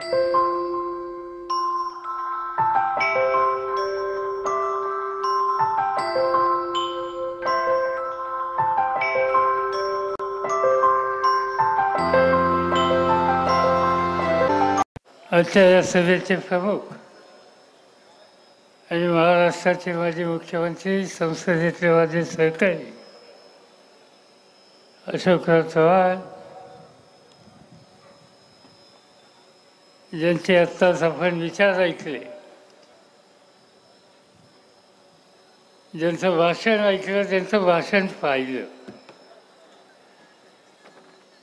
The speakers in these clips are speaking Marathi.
आजच्या या सभेचे प्रमुख आणि महाराष्ट्राचे माजी मुख्यमंत्री, संसदेतले माझे सहकारी अशोकराव चव्हाण, ज्यांचे आत्ताच आपण विचार ऐकले, ज्यांचं भाषण ऐकलं, त्यांचं भाषण पाहिलं,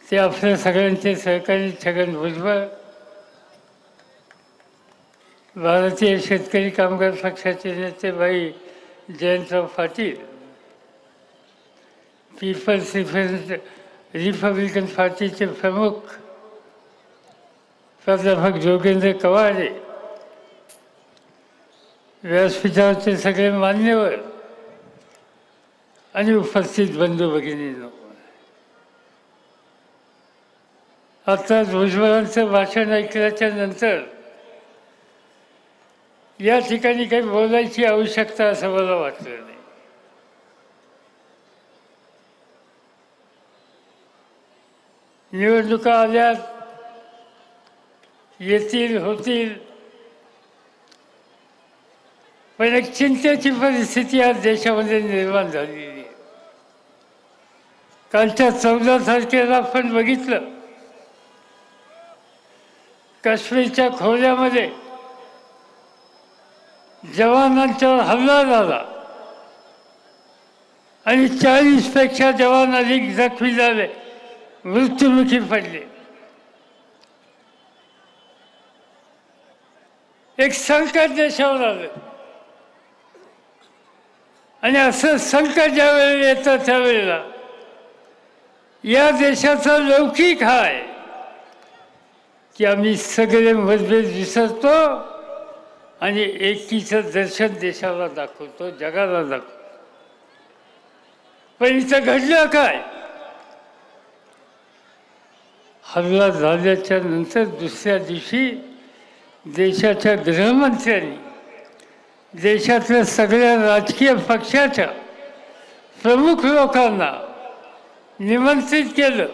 ते आपल्या सगळ्यांचे सहकारी छगन भुजबळ, भारतीय शेतकरी कामगार पक्षाचे नेते भाई जयंतराव पाटील, पीपल्स रिपब्लिकन पार्टीचे प्रमुख प्राध्यापक जोगेंद्र कवाडे, व्यासपीठावरचे सगळे मान्यवर आणि उपस्थित बंधू भगिनींनो, आता भुजबळांचं भाषण ऐकल्याच्या नंतर या ठिकाणी काही बोलायची आवश्यकता असं मला वाटलं नाही. निवडणुका आल्यात, येतील, होतील, पण एक चिंतेची परिस्थिती आज देशामध्ये निर्माण झालेली आहे. कालच्या 14 तारखेला आपण बघितलं, काश्मीरच्या खोऱ्यामध्ये जवानांच्यावर हल्ला झाला आणि 40पेक्षा जवान अधिक जखमी झाले, मृत्युमुखी पडले. एक संकट देशावर आलं आणि असं संकट ज्या वेळेला येतं त्यावेळेला या देशाचा लौकिक हा आहे की आम्ही सगळे मतभेद विसरतो आणि एकीचं दर्शन देशाला दाखवतो, जगाला दाखवतो. पण इथं घडलं काय? हल्ला झाल्याच्या नंतर दुसऱ्या दिवशी देशाच्या गृहमंत्र्यांनी देशातल्या सगळ्या राजकीय पक्षाच्या प्रमुख लोकांना निमंत्रित केलं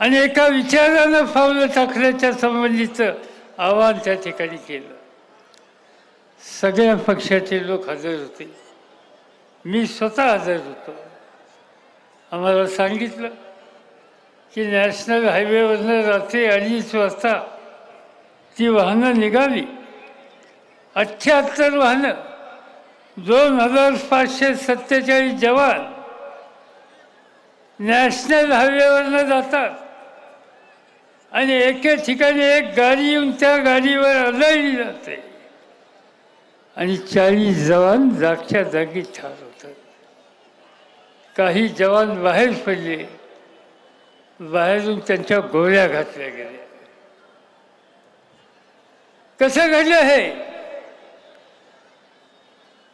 आणि एका विचारानं पावलं टाकण्याच्या संबंधीचं आवाहन त्या ठिकाणी केलं. सगळ्या पक्षाचे लोक हजर होते, मी स्वतः हजर होतो. आम्हाला सांगितलं की नॅशनल हायवेवरनं रात्री 2:30 वाजता ती वाहनं निघाली. 78 वाहनं, 2547 जवान नॅशनल हायवेवरनं जातात आणि एके ठिकाणी एक गाडी येऊन त्या गाडीवर अडवली जाते आणि 40 जवान जागच्या जागी ठार होतात. काही जवान बाहेर पडले, बाहेरून त्यांच्या गोळ्या घातल्या गेल्या. कसं घडलं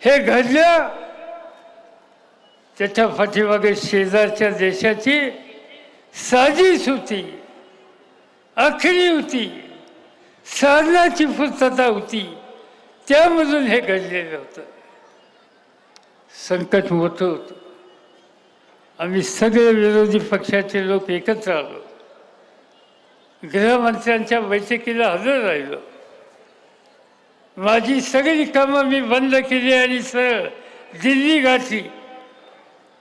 हे घडलं त्याच्या पाठीमागे शेजारच्या देशाची साजिश होती, आखणी होती, साधनाची पूर्तता होती. त्यामधून हे घडलेलं होतं. संकट मोठं होतं. आम्ही सगळे विरोधी पक्षाचे लोक एकत्र आलो, गृहमंत्र्यांच्या बैठकीला हजर राहिलो. माझी सगळी कामं मी बंद केली आणि सरळ दिल्ली गाठली.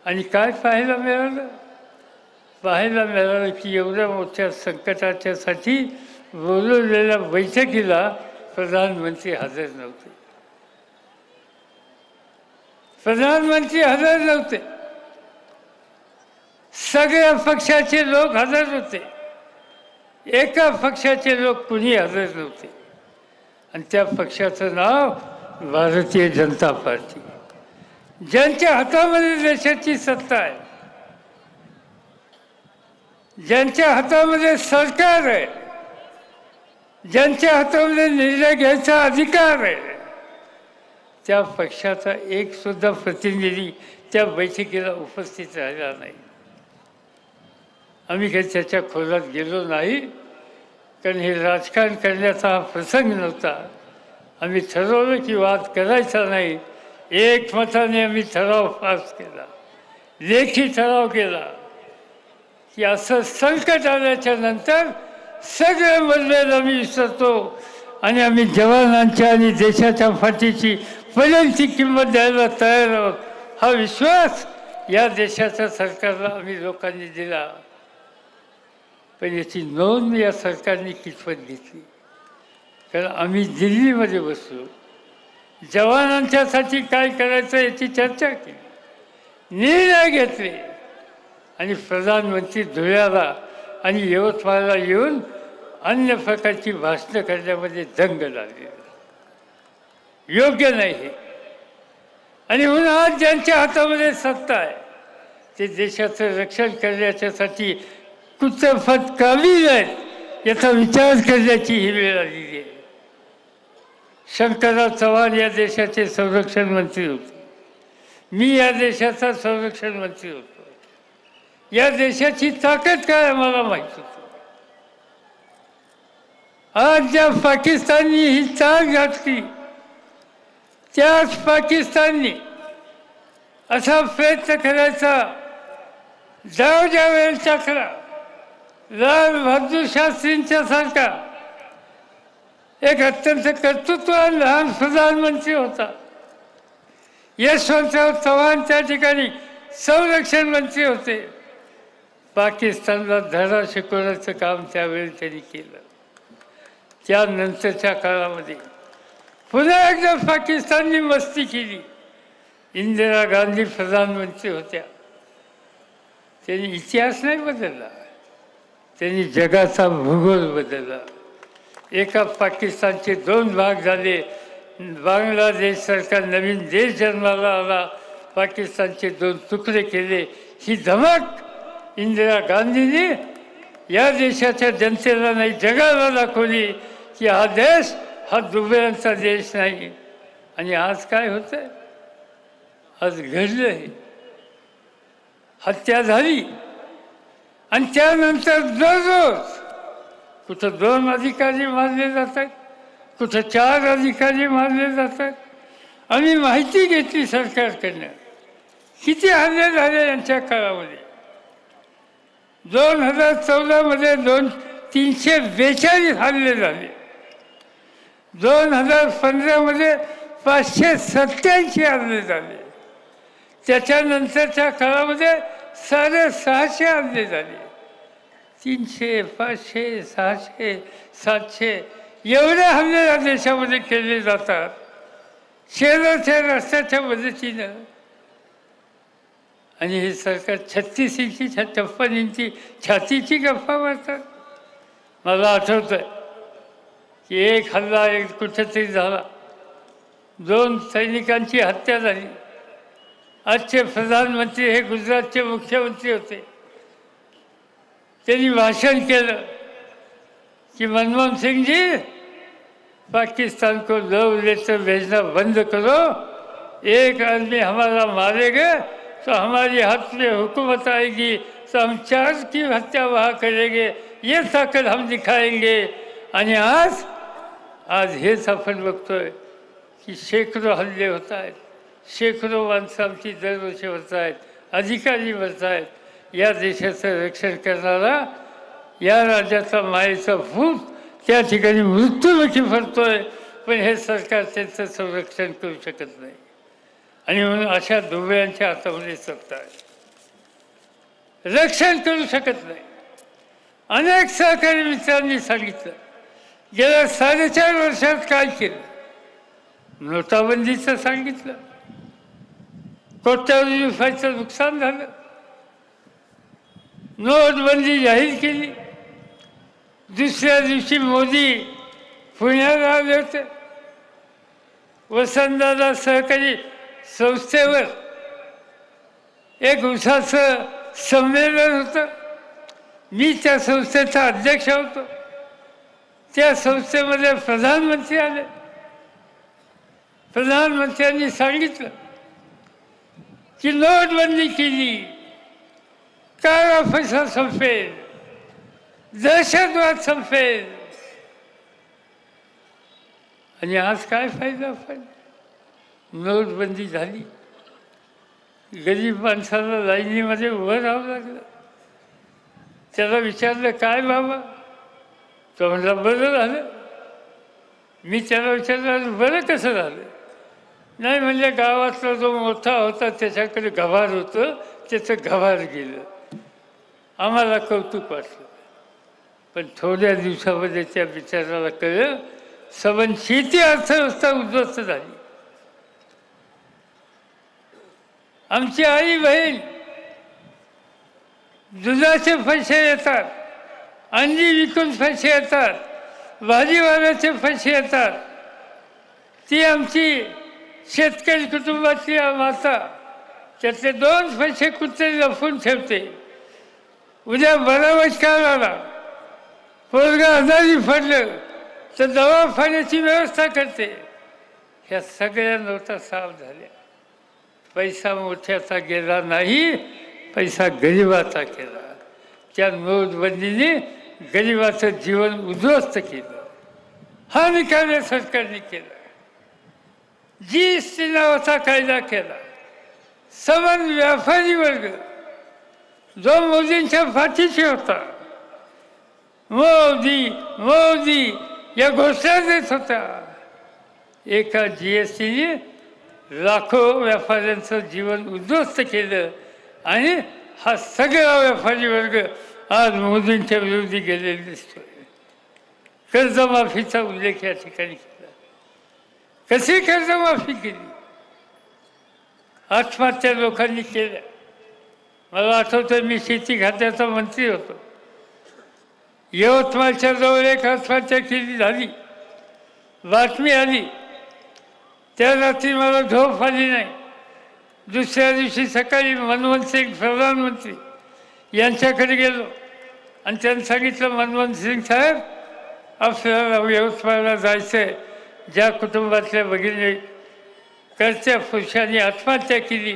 आणि काय पाहायला मिळालं? पाहायला मिळालं की एवढ्या मोठ्या संकटाच्यासाठी बोलवलेल्या बैठकीला प्रधानमंत्री हजर नव्हते. प्रधानमंत्री हजर नव्हते, सगळ्या पक्षाचे लोक हजर होते, एका पक्षाचे लोक कुणी हजर नव्हते. आणि त्या पक्षाचं नाव भारतीय जनता पार्टी, ज्यांच्या हातामध्ये देशाची सत्ता आहे, ज्यांच्या हातामध्ये सरकार आहे, ज्यांच्या हातामध्ये निर्णय घ्यायचा अधिकार आहे, त्या पक्षाचा एक सुद्धा प्रतिनिधी त्या बैठकीला उपस्थित राहिला नाही. आम्ही काही त्याच्या खोलात गेलो नाही, कारण हे राजकारण करण्याचा हा प्रसंग नव्हता. आम्ही ठरवलं की वाद करायचा नाही. एकमताने आम्ही ठराव पास केला, लेखी ठराव केला की असं संकट आल्याच्या नंतर सगळे मतभेद आम्ही विसरतो आणि आम्ही जवानांच्या आणि देशाच्या फाटीची पर्यंतची किंमत द्यायला तयार आहोत. हा विश्वास या देशाच्या सरकारला आम्ही लोकांनी दिला. पण याची नोंद या सरकारने कितपत घेतली? कारण आम्ही दिल्लीमध्ये बसलो, जवानांच्यासाठी काय करायचं याची चर्चा केली, निर्णय घेतले आणि प्रधानमंत्री धुळ्याला आणि यवतमाळला येऊन अन्य प्रकारची भाषणं करण्यामध्ये दंग लागले. योग्य नाही हे. आणि म्हणून आज ज्यांच्या हातामध्ये सत्ता आहे ते देशाचं रक्षण करण्याच्यासाठी कुचफत काबील आहेत याचा विचार करण्याची ही वेळ आलेली आहे. शंकरराव चव्हाण या देशाचे संरक्षण मंत्री होते. मी या देशाचा संरक्षण मंत्री होतो. या देशाची ताकद काय आम्हाला माहीत होतं. आज ज्या पाकिस्ताननी ही चाल घातली त्याच पाकिस्ताननी असा प्रयत्न करायचा जाव ज्या वेळेस टाकला. लाल बहादूर शास्त्रींच्या सारखा एक अत्यंत कर्तृत्ववान लहान प्रधानमंत्री होता. यशवंतराव चव्हाण त्या ठिकाणी संरक्षण मंत्री होते. पाकिस्तानला धडा शिकवण्याचं काम त्यावेळी त्यांनी केलं. त्यानंतरच्या काळामध्ये पुन्हा एकदा पाकिस्तानने मस्ती केली. इंदिरा गांधी प्रधानमंत्री होत्या. त्यांनी इतिहास नाही बदलला, त्यांनी जगाचा भूगोल बदलला. एका पाकिस्तानचे दोन भाग झाले. बांगलादेश सरकार नवीन देश जन्माला आला. पाकिस्तानचे दोन तुकडे केले. ही धमक इंदिरा गांधींनी या देशाच्या जनतेला नाही जगाला दाखवली की हा देश हा दुबळ्यांचा देश नाही. आणि आज काय होतंय? आज घडलं हे. हत्या झाली आणि त्यानंतर दररोज कुठं 2 अधिकारी मारले जातात, कुठं 4 अधिकारी मारले जातात. आम्ही माहिती घेतली सरकारकडनं किती हल्ले झाले यांच्या काळामध्ये. 2014मध्ये 342 हल्ले झाले. 2015मध्ये 587 हल्ले झाले. त्याच्यानंतरच्या काळामध्ये 650 हल्ले झाले. 300, 500, 600, 700 एवढे हल्ले या देशामध्ये केले जातात शेजारच्या रस्त्याच्या मदतीनं. आणि हे सरकार 36 इंची 56 इंची छातीची गप्पा मारतात. मला आठवतं की एक हल्ला कुठेतरी झाला, 2 सैनिकांची हत्या झाली. आजचे प्रधानमंत्री हे गुजरातचे मुख्यमंत्री होते. त्यांनी भाषण केलं कि मनमोहन सिंह जी, पाकिस्तान को लव लेटर भेजना बंद करो. एक आदमी हमारा मारेगा तो हमारी हाथ में हुकूमत आएगी तो हम 4 की हत्या वहाँ करेंगे. ये ताकद हम दिखाएंगे. आणि आज हेच आपण बघतोय की शेकडो हल्ले होत आहेत, शेकडो माणसं आमची दरवर्षी होत आहेत, अधिकारी मरत आहेत. या देशाचं रक्षण करणारा या राज्याचा मायेचा भूत त्या ठिकाणी मृत्युमुखी पडतोय. पण हे सरकार त्यांचं संरक्षण करू शकत नाही. आणि म्हणून अशा दुबळ्यांच्या हातामध्ये सत्ता आहे, रक्षण करू शकत नाही. अनेक सहकारी मित्रांनी सांगितलं गेल्या 4.5 वर्षात काय केलं. नोटाबंदीचं सांगितलं, कोट्यावधी रुपयाचं नुकसान झालं. नोटबंदी जाहीर केली. दुसऱ्या दिवशी मोदी पुण्याला आले होते. वसंतदादा सहकारी संस्थेवर एक उसाचं संमेलन होतं. मी त्या संस्थेचा अध्यक्ष होतो. त्या संस्थेमध्ये प्रधानमंत्री आले. प्रधानमंत्र्यांनी सांगितलं की नोटबंदी केली, काळा पैसा संपेल, दहशतवाद संपेल, आणि आज काय फायदा पण नोटबंदी झाली, गरीब माणसाला लाईनीमध्ये उभं राहावं लागलं. त्याला विचारलं काय बाबा, तो म्हणला बरं झालं. मी त्याला विचारलं बरं कसं झालं. नाही म्हणजे गावातला जो मोठा होता त्याच्याकडे गव्हार होतं, त्याचं गव्हार गेलं. आम्हाला कौतुक वाटलं. पण थोड्या दिवसामध्ये त्या बिचाराला कळलं सबन शेती अर्थव्यवस्था उद्ध्वस्त झाली. आमची आई बहीण दुधाचे पैसे येतात, अंडी विकून पैसे येतात, भाजीवाल्याचे पैसे येतात. ती आमची शेतकरी कुटुंबाची माता त्यातले 2 पैसे कुठे लपवून ठेवते. उद्या बरावचकार आला, पोरगा आजारी पडलं तर दवाखान्याची व्यवस्था करते. ह्या सगळ्या नोटा साफ झाल्या. पैसा मोठ्याचा गेला नाही, पैसा गरिबाचा केला. त्या नोटबंदीने गरिबाचं जीवन उद्ध्वस्त केलं. हा निकाल या सरकारने केला. जीएसटी नावाचा कायदा केला. सबन व्यापारी वर्ग जो मोदींच्या पाठीशी होता, मोदी मोदी या घोषणा देत होता, एका जीएसटीने लाखो व्यापाऱ्यांचं जीवन उद्ध्वस्त केलं. आणि हा सगळा व्यापारी वर्ग आज मोदींच्या विरोधी गेलेला दिसतोय. कर्जमाफीचा उल्लेख या ठिकाणी केला. कशी कर्जमाफी केली, आत्महत्या लोकांनी केल्या. मला आठवतं मी शेती खात्याचा मंत्री होतो. यवतमाळच्या जवळ एक आत्महत्या केली झाली, बातमी आली. त्या रात्री मला झोप आली नाही. दुसऱ्या दिवशी सकाळी मनमोहन सिंग प्रधानमंत्री यांच्याकडे गेलो आणि त्यांनी सांगितलं मनमोहन सिंग साहेब आपल्याला यवतमाळला जायचं आहे. ज्या कुटुंबातल्या भगिनी करत्या पुरुषांनी आत्महत्या केली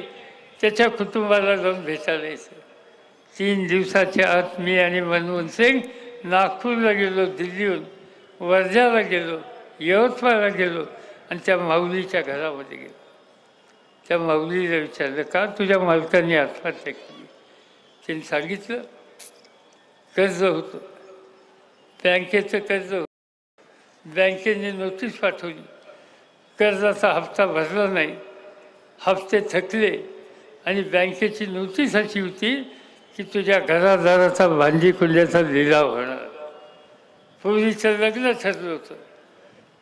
त्याच्या कुटुंबाला जाऊन भेटायला यायचं. 3 दिवसाच्या आत मी आणि मनमोहन सिंग नागपूरला गेलो, दिल्लीहून वर्ध्याला गेलो, यवतमाळला गेलो आणि त्या माऊलीच्या घरामध्ये गेलो. त्या माऊलीला विचारलं का तुझ्या मालकांनी आत्महत्या केली. त्यांनी सांगितलं कर्ज होतं, बँकेचं कर्ज होतं. बँकेने नोटीस पाठवली, कर्जाचा हप्ता भरला नाही, हप्ते थकले आणि बँकेची नोटीस अशी होती की तुझ्या घरादाराचा भांडी कुंड्याचा लिलाव होणार. मुलीचं लग्न ठरलं होतं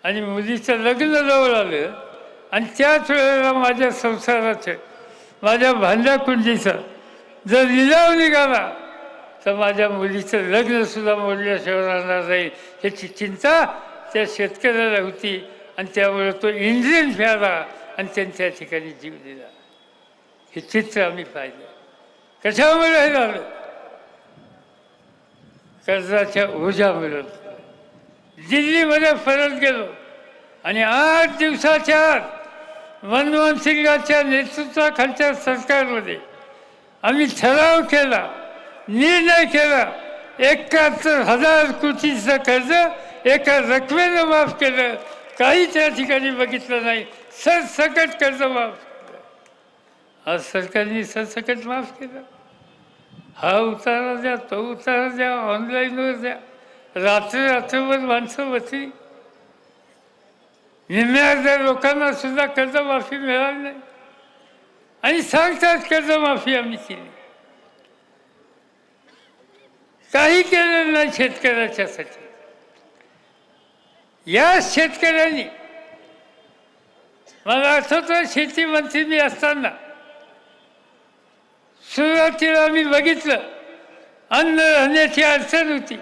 आणि मुलीचं लग्न जवळ आलं आणि त्याच वेळेला माझ्या संसाराचं, माझ्या भांड्याकुंडीचा जर लिलाव निघाला तर माझ्या मुलीचं लग्नसुद्धा मोडल्याशिवाय राहणार नाही याची चिंता त्या शेतकऱ्याला होती. आणि त्यामुळे तो इंजिन फेरला आणि त्यांनी त्या ठिकाणी जीव दिला. हे चित्र आम्ही पाहिलं. कशामुळे हे झालं? कर्जाच्या ओझ्यामुळे. दिल्लीमध्ये परत गेलो आणि 8 दिवसाच्या आत मनमोहन सिंगाच्या नेतृत्वाखालच्या सरकारमध्ये आम्ही ठराव केला, निर्णय केला. 71,000 कोटीचं कर्ज एका रकमेनं माफ केलं. काही त्या ठिकाणी बघितलं नाही, सरसकट कर्ज माफ केलं. आज सरकारने सरसकट माफ केलं. हा उतारा द्या, तो उतारा द्या, ऑनलाईनवर द्या. रात्रभर माणसं बसली. निम्म्या लोकांना सुद्धा कर्जमाफी मिळाली नाही आणि सांगतात कर्जमाफी आम्ही केली. काही केलं नाही शेतकऱ्याच्यासाठी. या शेतकऱ्यांनी, मला आठवतं शेती मंत्री मी असताना सुरुवातीला आम्ही बघितलं अन्न राहण्याची अडचण होती.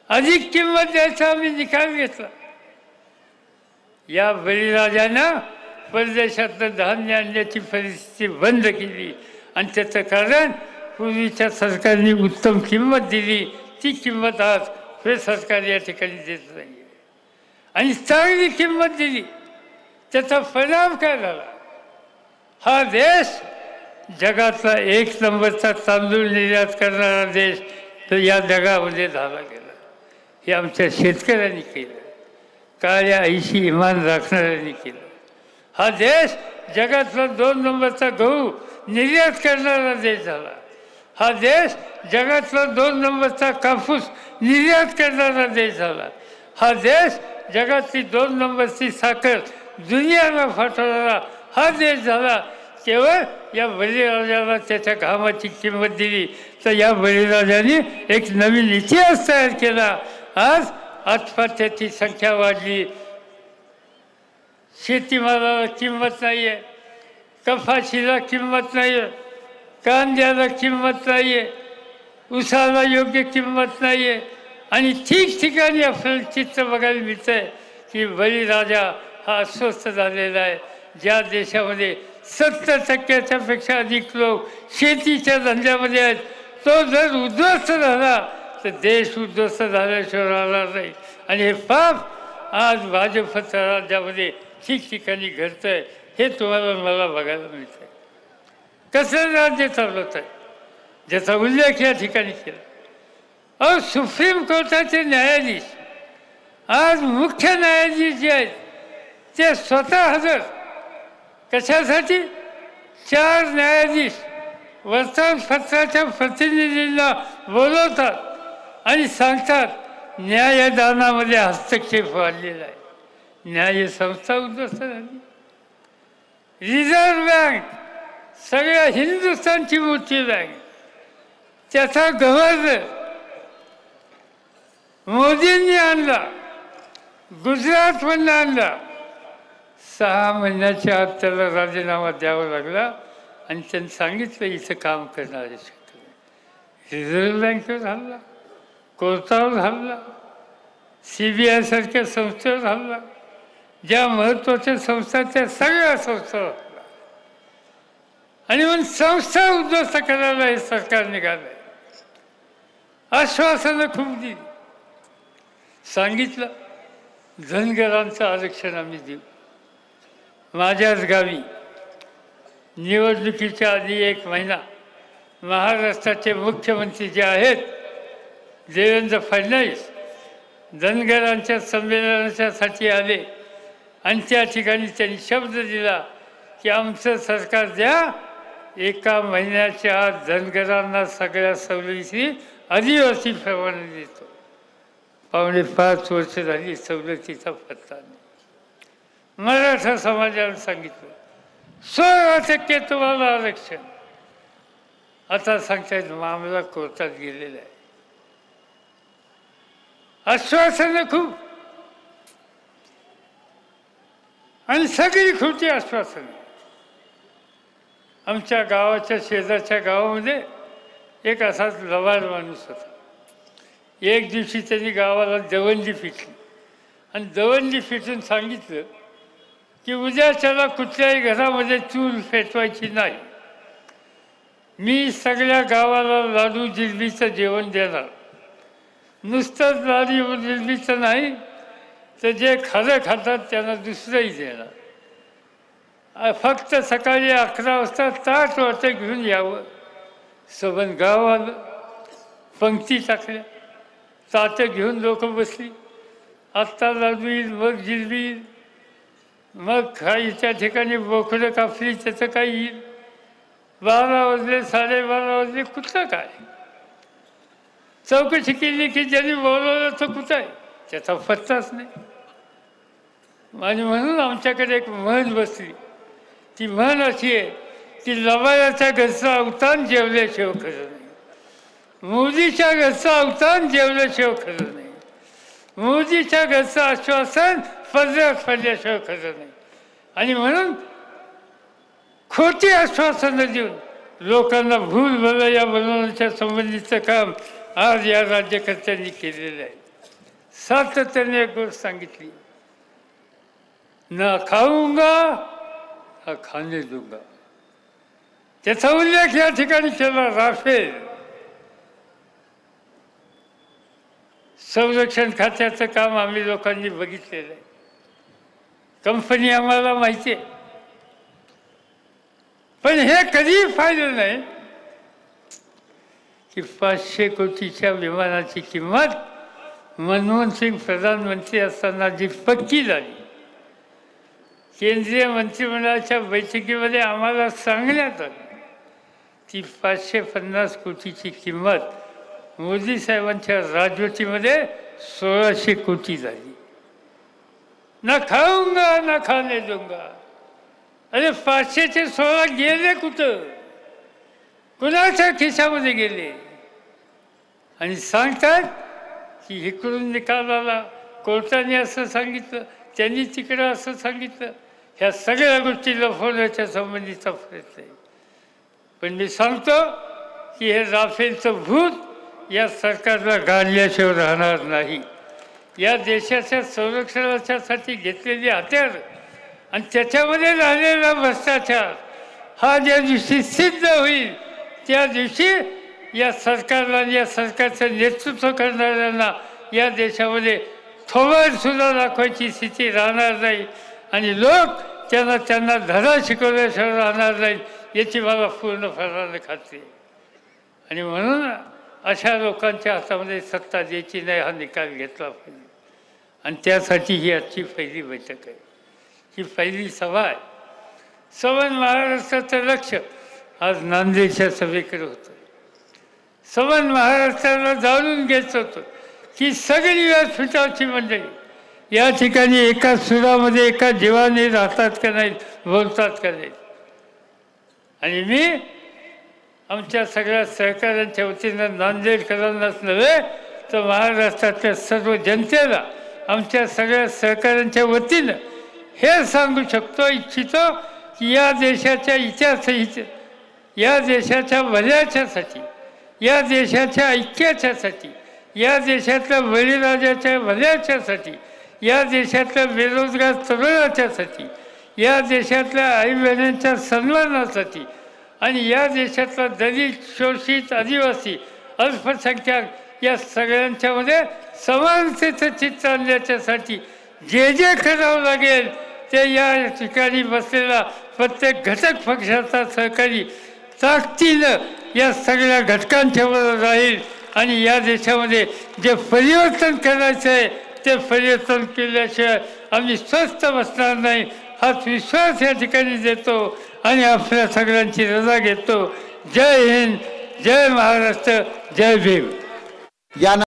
अधिक किंमत द्यायचा आम्ही निकाल घेतला. या बळीराजानं परदेशातलं धान्य आणण्याची परिस्थिती बंद केली आणि त्याचं कारण पूर्वीच्या सरकारने उत्तम किंमत दिली. ती किंमत आज हे सरकार या ठिकाणी देत नाही आणि चांगली किंमत दिली. त्याचा परिणाम काय झाला? हा देश जगातला 1 नंबरचा तांदूळ निर्यात करणारा देश तर या जगामध्ये झाला गेला. हे आमच्या शेतकऱ्यांनी केलं. काळ्या आईशी इमान राखणाऱ्यांनी केलं. हा देश जगातला 2 नंबरचा गहू निर्यात करणारा देश झाला. हा देश जगातला 2 नंबरचा कापूस निर्यात करणारा देश झाला. हा देश जगातली 2 नंबरची साखर दुनियाला पाठवणारा हा देश झाला. केवळ या बळीराजाला त्याच्या घामाची किंमत दिली तर या बळीराजाने एक नवीन इतिहास तयार केला. आज आत्महत्याची संख्या वाढली. शेतीमालाला किंमत नाही आहे, कपाशीला किंमत नाही आहे, कांद्याला किंमत नाही आहे, ऊसाला योग्य किंमत नाही आहे. आणि ठिकठिकाणी आपल्याला चित्र बघायला मिळतं आहे की बळीराजा हा अस्वस्थ झालेला आहे. ज्या देशामध्ये 70% पेक्षा अधिक लोक शेतीच्या धंद्यामध्ये आहेत, तो जर उद्ध्वस्त झाला तर देश उद्ध्वस्त झाल्याशिवाय राहणार नाही. आणि हे पाप आज भाजपच्या राज्यामध्ये ठिकठिकाणी घडतं आहे. हे तुम्हाला मला बघायला मिळतं आहे. कसं राज्य चालवत आहे ज्याचा उल्लेख या ठिकाणी केला. अहो, सुप्रीम कोर्टाचे न्यायाधीश आज मुख्य न्यायाधीश जे आहेत ते स्वतः हजर. कशासाठी? 4 न्यायाधीश वर्तमानपत्राच्या प्रतिनिधींना बोलवतात आणि सांगतात न्यायदानामध्ये हस्तक्षेप वाढलेला आहे. न्याय संस्था उद्ध्वस्त झाली. रिझर्व्ह बँक, सगळ्या हिंदुस्थानची मोठी बँक, त्याचा गव्हर्नर मोदींनी आणला, गुजरातमधून आणला. 6 महिन्याच्या आत त्याला राजीनामा द्यावा लागला आणि त्यांनी सांगितलं इथं काम करणारे शेतकरी. रिझर्व्ह बँकेवर हल्ला, कोर्टावर हल्ला, CBI सारख्या संस्थेवर हल्ला, ज्या महत्त्वाच्या संस्था त्या सगळ्या संस्थावर हल्ला. आणि म्हणून संस्था उद्ध्वस्त करायला हे सरकार निघालंय. आश्वासनं खूप दिली. सांगितलं धनगरांचं आरक्षण आम्ही देऊ. माझ्याच गावी निवडणुकीच्या आधी 1 महिना महाराष्ट्राचे मुख्यमंत्री जे आहेत देवेंद्र फडणवीस धनगरांच्या संमेलनाच्यासाठी आले आणि त्या ठिकाणी त्यांनी शब्द दिला की आमचं सरकार द्या, 1 महिन्याच्या आत धनगरांना सगळ्या सवलती आदिवासीप्रमाणे देतो. 4.5 वर्ष झाली सवलतीचा पत्ता नाही. मराठा समाजाला सांगितलं 16% तुम्हाला आरक्षण. आता सांगतायत मामला कोर्टात गेलेला आहे. आश्वासनं खूप आणि सगळी खोटी आश्वासनं. आमच्या गावाच्या शेजारच्या गावामध्ये एक असाच लवाड माणूस होता. एक दिवशी त्यांनी गावाला दवंडी पिटली आणि दवंडी पिटून सांगितलं की उद्याच्याला कुठल्याही घरामध्ये चूल पेटवायची नाही. मी सगळ्या गावाला लाडू जिलबीचं जेवण देणार. नुसतंच लाडू जिलबीचं नाही तर जे खरं खातात त्यांना दुसरंही देणार. फक्त सकाळी 11 वाजता ताट वाटे घेऊन यावं. सबन गाव आलं, पंक्ती टाकल्या, ताटं घेऊन लोक बसली. आत्ता लाडू येईल, मग जिलबी येईल, मग खाईच्या ठिकाणी बोकडं कापली त्याचं काही येईल. 12 वाजले, 12:30 वाजले, कुठलं काय. चौकशी केली की ज्यांनी बोलवलं तो कुठं आहे त्याचा पत्ताच नाही. आणि म्हणून आमच्याकडे एक म्हण बसली. ती म्हण अशी आहे की लबाडाच्या घरचं अवतान जेवल्याशिवाय खरं नाही, मोदीच्या घरचं अवतान जेवल्याशिवाय खरं नाही, मोदीच्या घरचं आश्वासन पदरात पडल्याशिवाय खरं नाही. आणि म्हणून खोटी आश्वासनं देऊन लोकांना भूल भुलैया बनवण्याच्या संबंधीचं काम आज या राज्यकर्त्यांनी केलेलं आहे. सातत्याने एक गोष्ट सांगितली, ना खाऊंगा ना खाने दूंगा. त्याचा उल्लेख या ठिकाणी केला. राफेल संरक्षण खात्याचं काम आम्ही लोकांनी बघितलेलं आहे. कंपनी आम्हाला माहिती आहे, पण हे कधी फायदा नाही की 500 कोटीच्या विमानाची किंमत मनमोहन सिंग प्रधानमंत्री असताना जी पक्की झाली, केंद्रीय मंत्रिमंडळाच्या बैठकीमध्ये आम्हाला सांगण्यात आलं, ती 550 कोटीची किंमत मोदी साहेबांच्या राजवटीमध्ये 1600 कोटी झाली. ना खाऊंगा ना खाने दूंगा. अरे 500चे 16 गेले कुठं? कुणाच्या खिशामध्ये गेले? आणि सांगतात की इकडून निकाल आला, कोर्टाने असं सांगितलं, त्यांनी तिकडं असं सांगितलं. ह्या सगळ्या गोष्टी लपवण्याच्या संबंधीचा प्रयत्न आहे. पण मी सांगतो की हे राफेलचं भूत या सरकारला गाडल्याशिवाय राहणार नाही. या देशाच्या संरक्षणासाठी घेतलेली हत्यार आणि त्याच्यामध्ये झालेला भ्रष्टाचार हा ज्या दिवशी सिद्ध होईल त्या दिवशी या सरकारला, या सरकारचं नेतृत्व करणाऱ्यांना या देशामध्ये थोबाडसुद्धा दाखवायची स्थिती राहणार नाही आणि लोक त्यांना धडा शिकवल्याशिवाय राहणार नाही याची मला पूर्णपणाने खात्री आहे. आणि म्हणून अशा लोकांच्या हातामध्ये सत्ता द्यायची नाही हा निकाल घेतला पाहिजे. आणि त्यासाठी ही आजची पहिली बैठक आहे, ही पहिली सभा आहे. संपूर्ण महाराष्ट्राचं लक्ष आज नांदेडच्या सभेकडे होतं. संपूर्ण महाराष्ट्राला जाणून घ्यायचं होतं की सगळी व्यासपीठाची मंडळी या ठिकाणी एका सुरामध्ये एका जीवाने राहतात का नाहीत, बोलतात का नाहीत. आणि मी आमच्या सगळ्या सहकाऱ्यांच्या वतीनं नांदेडकरांनाच नव्हे तर महाराष्ट्रातल्या सर्व जनतेला आमच्या सगळ्या सहकाऱ्यांच्या वतीनं हे सांगू इच्छितो की या देशाच्या इतिहासाची, या देशाच्या भल्याच्यासाठी, या देशाच्या ऐक्याच्यासाठी, या देशातल्या बळीराजाच्या भल्याच्यासाठी, या देशातल्या बेरोजगार तरुणाच्यासाठी, या देशातल्या आई बहिणींच्या सन्मानासाठी आणि या देशातला दलित, शोषित, आदिवासी, अल्पसंख्याक या सगळ्यांच्यामध्ये समानतेचं चित्र आणण्याच्यासाठी जे जे करावं लागेल ते या ठिकाणी बसलेला प्रत्येक घटक पक्षाचा सहकारी ताकदीनं या सगळ्या घटकांच्यावर राहील आणि या देशामध्ये जे परिवर्तन करायचं आहे ते परिवर्तन केल्याशिवाय आम्ही स्वस्थ बसणार नाही हाच विश्वास या ठिकाणी देतो आणि आपल्या सगळ्यांची रजा घेतो. जय हिंद, जय महाराष्ट्र, जय भीम.